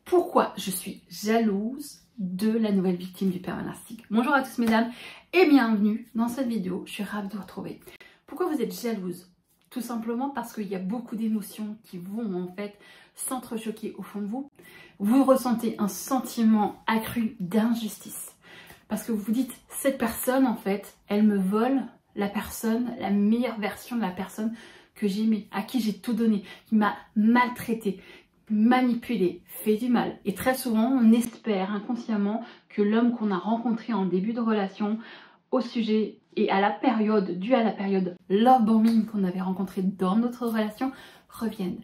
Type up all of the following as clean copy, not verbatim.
pourquoi je suis jalouse de la nouvelle victime du pervers narcissique. Bonjour à tous mesdames et bienvenue dans cette vidéo, je suis ravie de vous retrouver. Pourquoi vous êtes jalouse? Tout simplement parce qu'il y a beaucoup d'émotions qui vont en fait s'entrechoquer au fond de vous. Vous ressentez un sentiment accru d'injustice. Parce que vous vous dites, cette personne en fait, elle me vole la personne, la meilleure version de la personne que j'aimais, à qui j'ai tout donné, qui m'a maltraité, manipulé, fait du mal. Et très souvent, on espère inconsciemment que l'homme qu'on a rencontré en début de relation, au sujet et à la période, due à la période love bombing qu'on avait rencontré dans notre relation, revienne.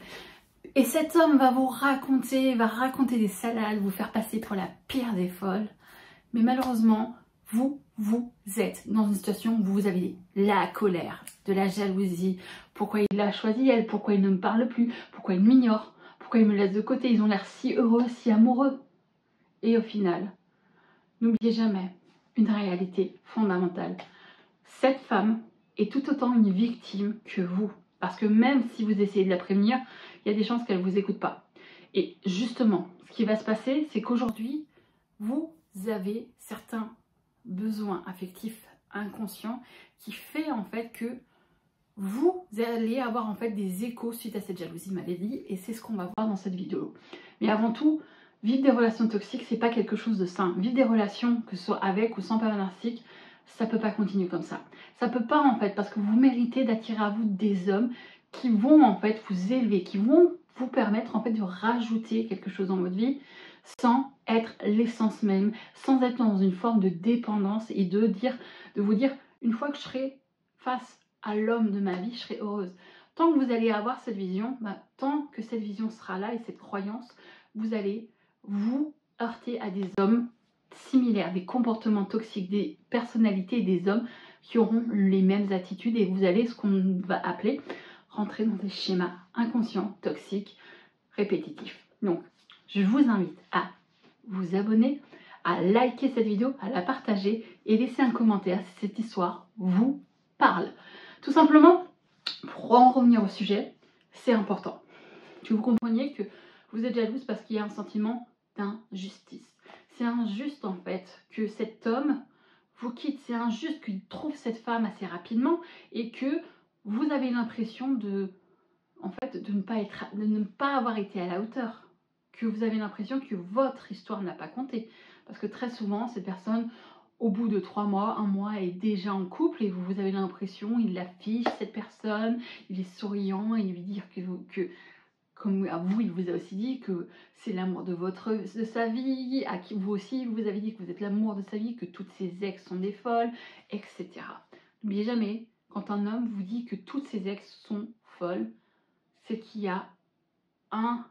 Et cet homme va vous raconter, des salades, vous faire passer pour la pire des folles. Mais malheureusement, vous êtes dans une situation où vous avez la colère, de la jalousie. Pourquoi il l'a choisi elle? Pourquoi il ne me parle plus? Pourquoi il m'ignore? Pourquoi il me laisse de côté? Ils ont l'air si heureux, si amoureux. Et au final, n'oubliez jamais une réalité fondamentale. Cette femme est tout autant une victime que vous. Parce que même si vous essayez de la prévenir, il y a des chances qu'elle ne vous écoute pas. Et justement, ce qui va se passer, c'est qu'aujourd'hui, vous avez certains besoins affectifs inconscients qui fait en fait que vous allez avoir en fait des échos suite à cette jalousie maladie et c'est ce qu'on va voir dans cette vidéo. Mais avant tout, vivre des relations toxiques, c'est pas quelque chose de sain. Vivre des relations, que ce soit avec ou sans pervers narcissique, ça peut pas continuer comme ça. Ça peut pas en fait, parce que vous méritez d'attirer à vous des hommes qui vont en fait vous élever, qui vont vous permettre en fait de rajouter quelque chose dans votre vie sans être l'essence même, sans être dans une forme de dépendance et de vous dire une fois que je serai face à l'homme de ma vie, je serai heureuse. Tant que vous allez avoir cette vision, tant que cette vision sera là et cette croyance, vous allez vous heurter à des hommes similaires, des comportements toxiques, des personnalités et des hommes qui auront les mêmes attitudes et vous allez, ce qu'on va appeler, rentrer dans des schémas inconscients, toxiques, répétitifs. Donc, je vous invite à vous abonner, à liker cette vidéo, à la partager et laisser un commentaire si cette histoire vous parle. Tout simplement, pour en revenir au sujet, c'est important que vous compreniez que vous êtes jalouse parce qu'il y a un sentiment d'injustice. C'est injuste en fait que cet homme vous quitte, c'est injuste qu'il trouve cette femme assez rapidement et que vous avez l'impression de ne pas avoir été à la hauteur, que vous avez l'impression que votre histoire n'a pas compté. Parce que très souvent, cette personne, au bout de 3 mois, 1 mois, est déjà en couple et vous avez l'impression, il l'affiche, cette personne, il est souriant et il lui dit que comme à vous, il vous a aussi dit que c'est l'amour de sa vie, à qui vous aussi, vous avez dit que vous êtes l'amour de sa vie, que toutes ses ex sont des folles, etc. N'oubliez jamais, quand un homme vous dit que toutes ses ex sont folles, c'est qu'il y a un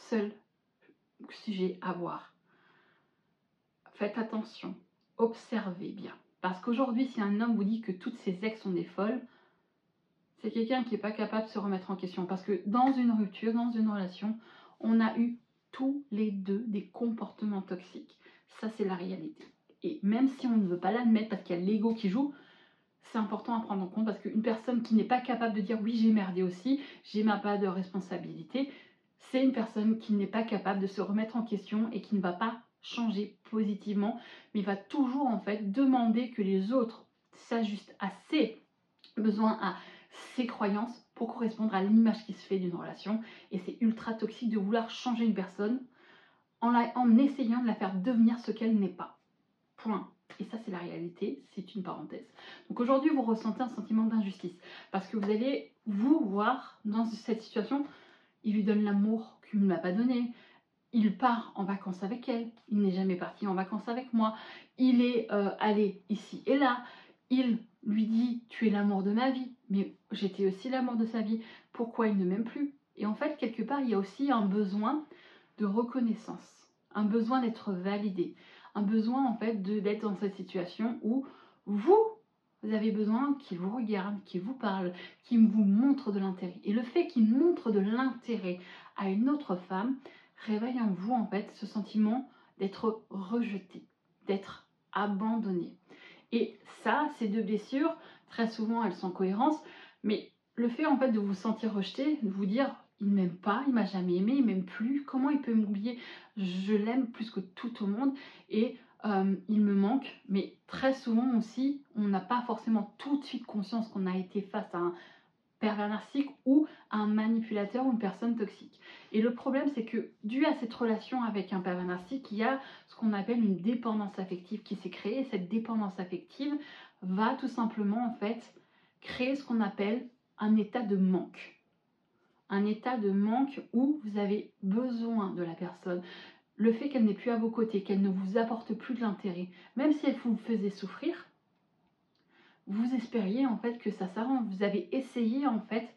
seul sujet à voir. Faites attention, observez bien. Parce qu'aujourd'hui, si un homme vous dit que toutes ses ex sont des folles, c'est quelqu'un qui n'est pas capable de se remettre en question. Parce que dans une rupture, dans une relation, on a eu tous les deux des comportements toxiques. Ça, c'est la réalité. Et même si on ne veut pas l'admettre parce qu'il y a l'ego qui joue, c'est important à prendre en compte parce qu'une personne qui n'est pas capable de dire oui, j'ai merdé aussi, j'ai ma part de responsabilité, c'est une personne qui n'est pas capable de se remettre en question et qui ne va pas changer positivement, mais va toujours en fait demander que les autres s'ajustent à ses besoins, à ses croyances pour correspondre à l'image qui se fait d'une relation. Et c'est ultra toxique de vouloir changer une personne en essayant de la faire devenir ce qu'elle n'est pas. Point. Et ça, c'est la réalité, c'est une parenthèse. Donc aujourd'hui, vous ressentez un sentiment d'injustice parce que vous allez vous voir dans cette situation. Il lui donne l'amour qu'il ne m'a pas donné. Il part en vacances avec elle. Il n'est jamais parti en vacances avec moi. Il est allé ici et là. Il lui dit « tu es l'amour de ma vie ». Mais j'étais aussi l'amour de sa vie. Pourquoi il ne m'aime plus? Et en fait, quelque part, il y a aussi un besoin de reconnaissance. Un besoin d'être validé. Un besoin en fait d'être dans cette situation où vous avez besoin qu'il vous regarde, qu'il vous parle, qu'il vous montre de l'intérêt. Et le fait qu'il montre de l'intérêt à une autre femme réveille en vous en fait ce sentiment d'être rejeté, d'être abandonné. Et ça, ces deux blessures, très souvent elles sont en cohérence, mais le fait en fait de vous sentir rejeté, de vous dire il ne m'aime pas, il m'a jamais aimé, il m'aime plus. Comment il peut m'oublier? Je l'aime plus que tout au monde et il me manque. Mais très souvent aussi, on n'a pas forcément tout de suite conscience qu'on a été face à un pervers narcissique ou un manipulateur ou une personne toxique. Et le problème, c'est que dû à cette relation avec un pervers narcissique, il y a ce qu'on appelle une dépendance affective qui s'est créée. Et cette dépendance affective va tout simplement en fait créer ce qu'on appelle un état de manque. Un état de manque où vous avez besoin de la personne. Le fait qu'elle n'est plus à vos côtés, qu'elle ne vous apporte plus de l'intérêt, même si elle vous faisait souffrir, vous espériez en fait que ça s'arrange. Vous avez essayé en fait,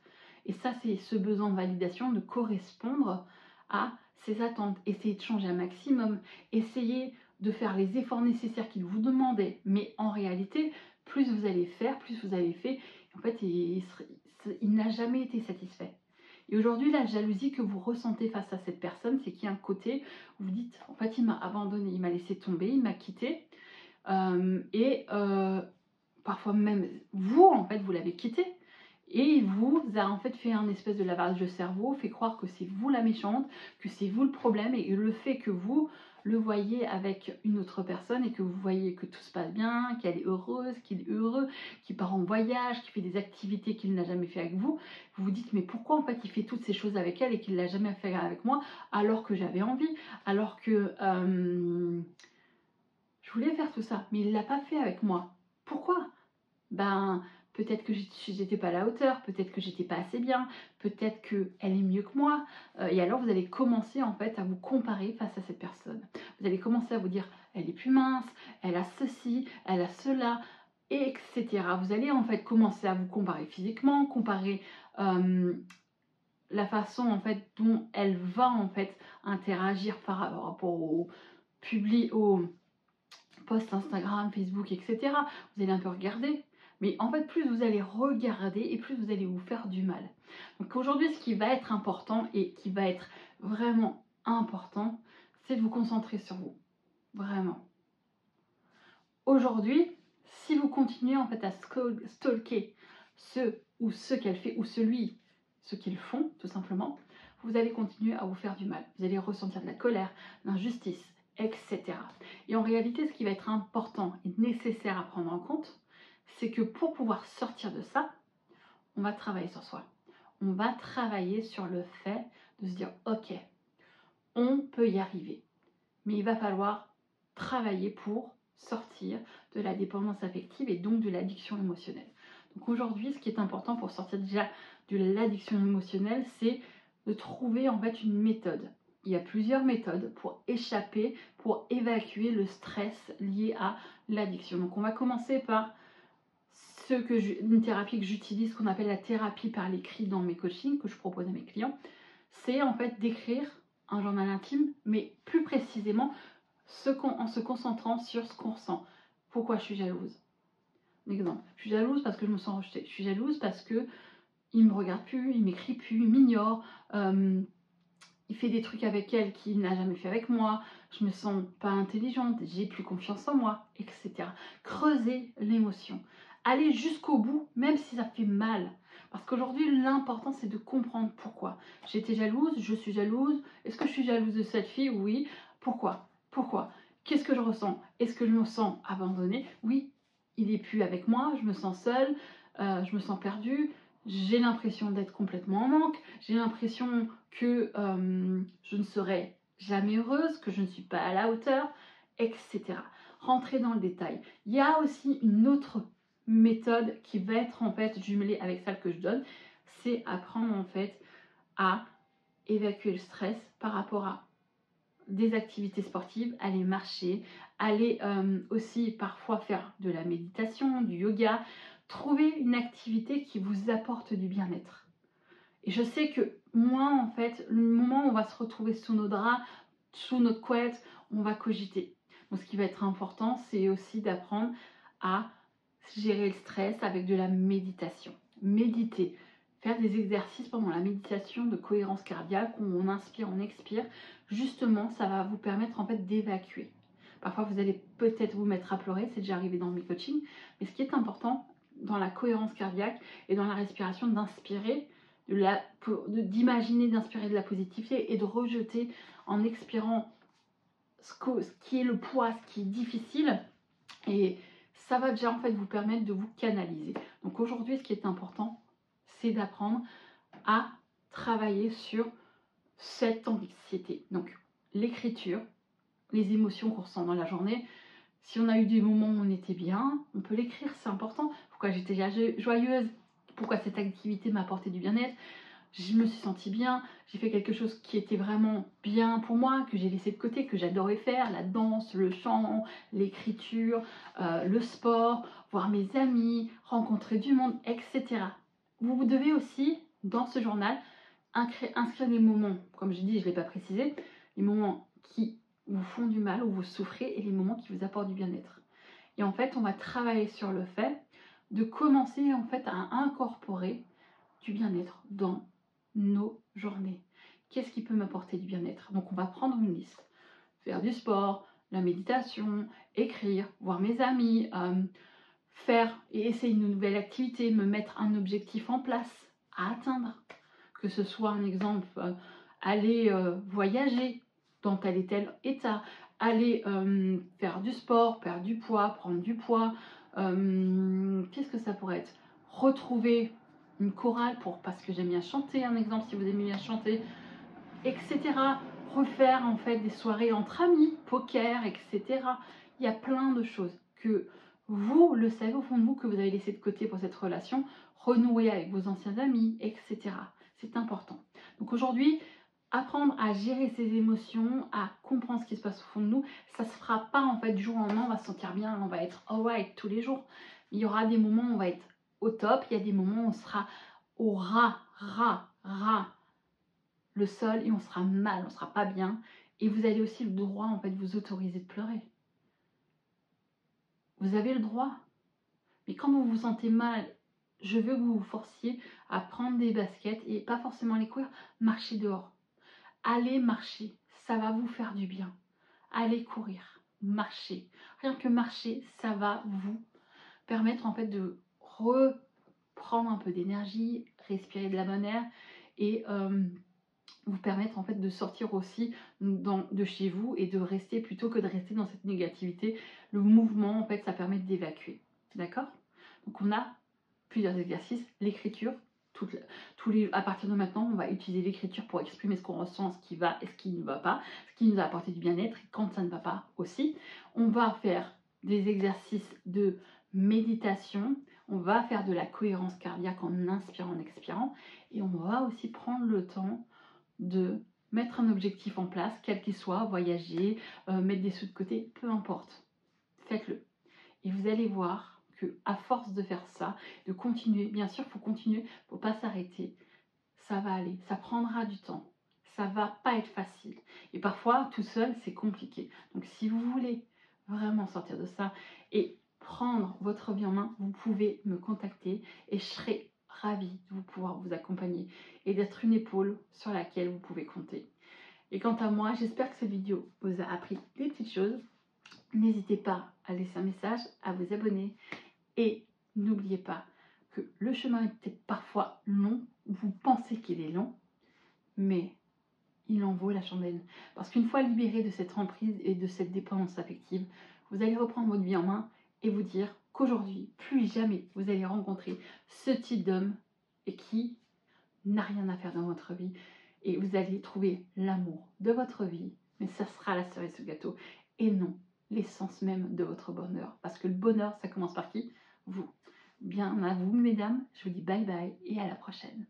et ça c'est ce besoin de validation, de correspondre à ses attentes. Essayez de changer un maximum, essayez de faire les efforts nécessaires qu'il vous demandait. Mais en réalité, plus vous allez faire, plus vous avez fait, en fait il n'a jamais été satisfait. Et aujourd'hui, la jalousie que vous ressentez face à cette personne, c'est qu'il y a un côté où vous dites, en fait, il m'a abandonné, il m'a laissé tomber, il m'a quitté. Parfois même, vous, en fait, vous l'avez quitté. Et il vous a en fait fait un espèce de lavage de cerveau, fait croire que c'est vous la méchante, que c'est vous le problème. Et le fait que vous le voyez avec une autre personne et que vous voyez que tout se passe bien, qu'elle est heureuse, qu'il est heureux, qu'il part en voyage, qu'il fait des activités qu'il n'a jamais fait avec vous, vous vous dites mais pourquoi en fait il fait toutes ces choses avec elle et qu'il ne l'a jamais fait avec moi alors que j'avais envie, alors que je voulais faire tout ça, mais il ne l'a pas fait avec moi. Pourquoi? Ben, peut-être que j'étais pas à la hauteur, peut-être que j'étais pas assez bien, peut-être qu'elle est mieux que moi. Et alors vous allez commencer en fait à vous comparer face à cette personne. Vous allez commencer à vous dire, elle est plus mince, elle a ceci, elle a cela, etc. Vous allez en fait commencer à vous comparer physiquement, comparer la façon en fait dont elle va en fait interagir par rapport au posts Instagram, Facebook, etc. Vous allez un peu regarder. Mais en fait, plus vous allez regarder et plus vous allez vous faire du mal. Donc aujourd'hui, ce qui va être important et qui va être vraiment important, c'est de vous concentrer sur vous. Vraiment. Aujourd'hui, si vous continuez en fait à stalker ce qu'elle fait ou ce qu'ils font, tout simplement, vous allez continuer à vous faire du mal. Vous allez ressentir de la colère, l'injustice, etc. Et en réalité, ce qui va être important et nécessaire à prendre en compte, c'est que pour pouvoir sortir de ça, on va travailler sur soi. On va travailler sur le fait de se dire, ok, on peut y arriver. Mais il va falloir travailler pour sortir de la dépendance affective et donc de l'addiction émotionnelle. Donc aujourd'hui, ce qui est important pour sortir déjà de l'addiction émotionnelle, c'est de trouver en fait une méthode. Il y a plusieurs méthodes pour échapper, pour évacuer le stress lié à l'addiction. Donc on va commencer par une thérapie que j'utilise, qu'on appelle la thérapie par l'écrit dans mes coachings, que je propose à mes clients. C'est en fait d'écrire un journal intime, mais plus précisément en se concentrant sur ce qu'on ressent. Pourquoi je suis jalouse? Exemple, je suis jalouse parce que je me sens rejetée. Je suis jalouse parce que il me regarde plus, il m'écrit plus, il m'ignore. Il fait des trucs avec elle qu'il n'a jamais fait avec moi. Je me sens pas intelligente, j'ai plus confiance en moi, etc. Creusez l'émotion. Allez jusqu'au bout, même si ça fait mal. Parce qu'aujourd'hui, l'important, c'est de comprendre pourquoi. J'étais jalouse, je suis jalouse. Est-ce que je suis jalouse de cette fille? Oui. Pourquoi? Pourquoi? Qu'est-ce que je ressens? Est-ce que je me sens abandonnée? Oui, il n'est plus avec moi, je me sens seule, je me sens perdue. J'ai l'impression d'être complètement en manque, j'ai l'impression que je ne serai jamais heureuse, que je ne suis pas à la hauteur, etc. Rentrez dans le détail. Il y a aussi une autre méthode qui va être en fait jumelée avec celle que je donne, c'est apprendre en fait à évacuer le stress par rapport à des activités sportives, aller marcher, aller aussi parfois faire de la méditation, du yoga, trouver une activité qui vous apporte du bien-être. Et je sais que moi, en fait, le moment où on va se retrouver sous nos draps, sous notre couette, on va cogiter. Donc, ce qui va être important, c'est aussi d'apprendre à gérer le stress avec de la méditation. Méditer, faire des exercices pendant la méditation de cohérence cardiaque où on inspire, on expire. Justement, ça va vous permettre en fait d'évacuer. Parfois, vous allez peut-être vous mettre à pleurer, c'est déjà arrivé dans mes coachings. Mais ce qui est important dans la cohérence cardiaque et dans la respiration, d'inspirer, d'imaginer, d'inspirer de la positivité et de rejeter en expirant ce qui est le poids, ce qui est difficile. Et ça va déjà en fait vous permettre de vous canaliser. Donc aujourd'hui, ce qui est important, c'est d'apprendre à travailler sur cette anxiété. Donc l'écriture, les émotions qu'on ressent dans la journée. Si on a eu des moments où on était bien, on peut l'écrire, c'est important. Pourquoi j'étais joyeuse? Pourquoi cette activité m'a apporté du bien-être? Je me suis sentie bien, j'ai fait quelque chose qui était vraiment bien pour moi, que j'ai laissé de côté, que j'adorais faire, la danse, le chant, l'écriture, le sport, voir mes amis, rencontrer du monde, etc. Vous devez aussi, dans ce journal, inscrire les moments, comme je dis, je ne l'ai pas précisé, les moments qui vous font du mal, où vous souffrez, et les moments qui vous apportent du bien-être. Et en fait, on va travailler sur le fait de commencer en fait à incorporer du bien-être dans nos journées. Qu'est-ce qui peut m'apporter du bien-être? Donc on va prendre une liste, faire du sport, la méditation, écrire, voir mes amis, faire et essayer une nouvelle activité, me mettre un objectif en place à atteindre, que ce soit un exemple, aller voyager dans tel et tel état, aller faire du sport, perdre du poids, prendre du poids, qu'est-ce que ça pourrait être? Retrouver une chorale parce que j'aime bien chanter, un exemple si vous aimez bien chanter, etc. Refaire en fait des soirées entre amis, poker, etc. Il y a plein de choses que vous le savez au fond de vous que vous avez laissé de côté pour cette relation, renouer avec vos anciens amis, etc. C'est important. Donc aujourd'hui, apprendre à gérer ses émotions, à comprendre ce qui se passe au fond de nous, ça se fera pas en fait du jour au lendemain, on va se sentir bien, on va être alright tous les jours. Il y aura des moments où on va être au top, il y a des moments où on sera au le sol et on sera mal, on sera pas bien. Et vous avez aussi le droit en fait de vous autoriser de pleurer. Vous avez le droit. Mais quand vous vous sentez mal, je veux que vous vous forciez à prendre des baskets et pas forcément aller courir, marcher dehors. Allez marcher, ça va vous faire du bien. Allez courir, marcher. Rien que marcher, ça va vous permettre en fait de reprendre un peu d'énergie, respirer de la bonne air et vous permettre en fait de sortir aussi de chez vous et de rester plutôt que de rester dans cette négativité. Le mouvement en fait ça permet d'évacuer, d'accord? Donc on a plusieurs exercices, l'écriture, à partir de maintenant on va utiliser l'écriture pour exprimer ce qu'on ressent, ce qui va et ce qui ne va pas, ce qui nous a apporté du bien-être et quand ça ne va pas aussi. On va faire des exercices de méditation, on va faire de la cohérence cardiaque en inspirant, en expirant et on va aussi prendre le temps de mettre un objectif en place, quel qu'il soit, voyager, mettre des sous de côté, peu importe. Faites-le. Et vous allez voir que à force de faire ça, de continuer, bien sûr, il faut continuer, il ne faut pas s'arrêter. Ça va aller, ça prendra du temps. Ça va pas être facile. Et parfois, tout seul, c'est compliqué. Donc, si vous voulez vraiment sortir de ça et prendre votre vie en main, vous pouvez me contacter et je serai ravie de pouvoir vous accompagner et d'être une épaule sur laquelle vous pouvez compter. Et quant à moi, j'espère que cette vidéo vous a appris des petites choses. N'hésitez pas à laisser un message, à vous abonner et n'oubliez pas que le chemin est peut-être parfois long, vous pensez qu'il est long, mais il en vaut la chandelle. Parce qu'une fois libéré de cette emprise et de cette dépendance affective, vous allez reprendre votre vie en main et vous dire qu'aujourd'hui, plus jamais, vous allez rencontrer ce type d'homme et qui n'a rien à faire dans votre vie. Et vous allez trouver l'amour de votre vie, mais ça sera la cerise sur le gâteau et non l'essence même de votre bonheur. Parce que le bonheur, ça commence par qui? Vous. Bien à vous, mesdames. Je vous dis bye bye et à la prochaine.